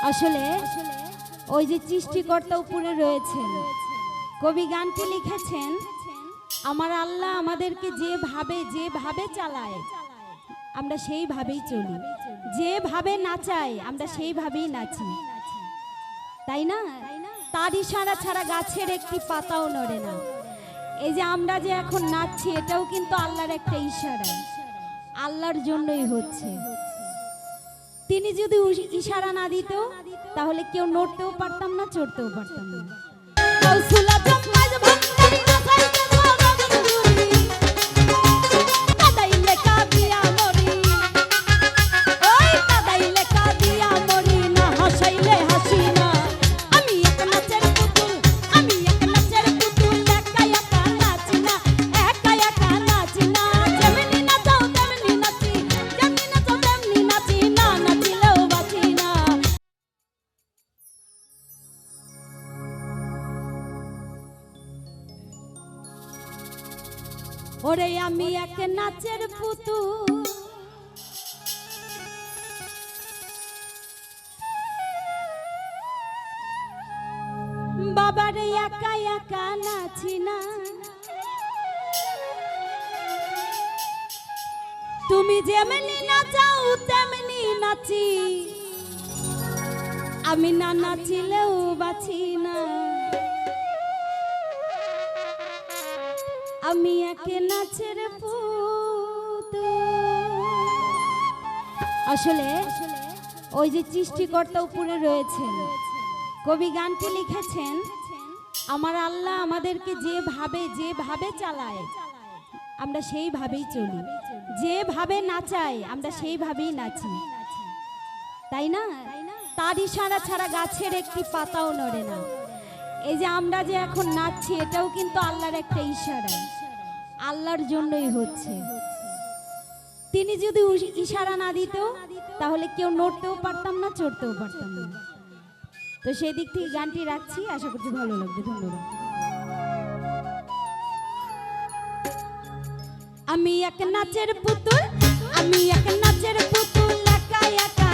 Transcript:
আসলে ওই যে সৃষ্টিকর্তা উপরে রয়েছেন, কবি গানটি লিখেছেন, আমার আল্লাহ আমাদেরকে যেভাবে চালায় আমরা সেইভাবেই চলি, যেভাবে নাচাই আমরা সেইভাবেই নাচি, তাই না? তার ইশারা ছাড়া গাছের একটি পাতাও নড়ে না। এই যে আমরা যে এখন নাচছি এটাও কিন্তু আল্লাহর একটা ইশারা, আল্লাহর জন্যই হচ্ছে। তিনি যদি ইশারা না দিত তাহলে কেউ নড়তেও পারতাম না, চড়তেও পারতাম না। ওরে আমি এক নাচের পুতুল, বাবারে একা একা নাচি না, তুমি যেমনি নাচাও তেমনি নাচি, আমি না নাচিলেও বাঁচি না, আমি একে নাচের পুতুল। আসলে ওই যে সৃষ্টিকর্তা উপরে রয়েছেন, কবি গানটি লিখেছেন, আমার আল্লাহ আমাদেরকে যেভাবে চালায় আমরা সেইভাবেই চলি, যেভাবে নাচাই আমরা সেইভাবেই নাচি, তাই না? তার ইশারা ছাড়া গাছের একটি পাতাও নড়ে না। এই যে আমরা যে এখন নাচছি এটাও কিন্তু আল্লাহর একটা ইশারা, আল্লাহর জন্যই হচ্ছে। তিনি যদি ইশারা না দিত তাহলে কেউ নড়তেও পারতাম না, চড়তেও পারতাম না। তো সেই দিক থেকে গানটি রাখছি, আশা করছি ভালো লাগবে। ধন্যবাদ। আমি এক নাচের পুতুল, আমি এক নাচের পুতুল, একা একা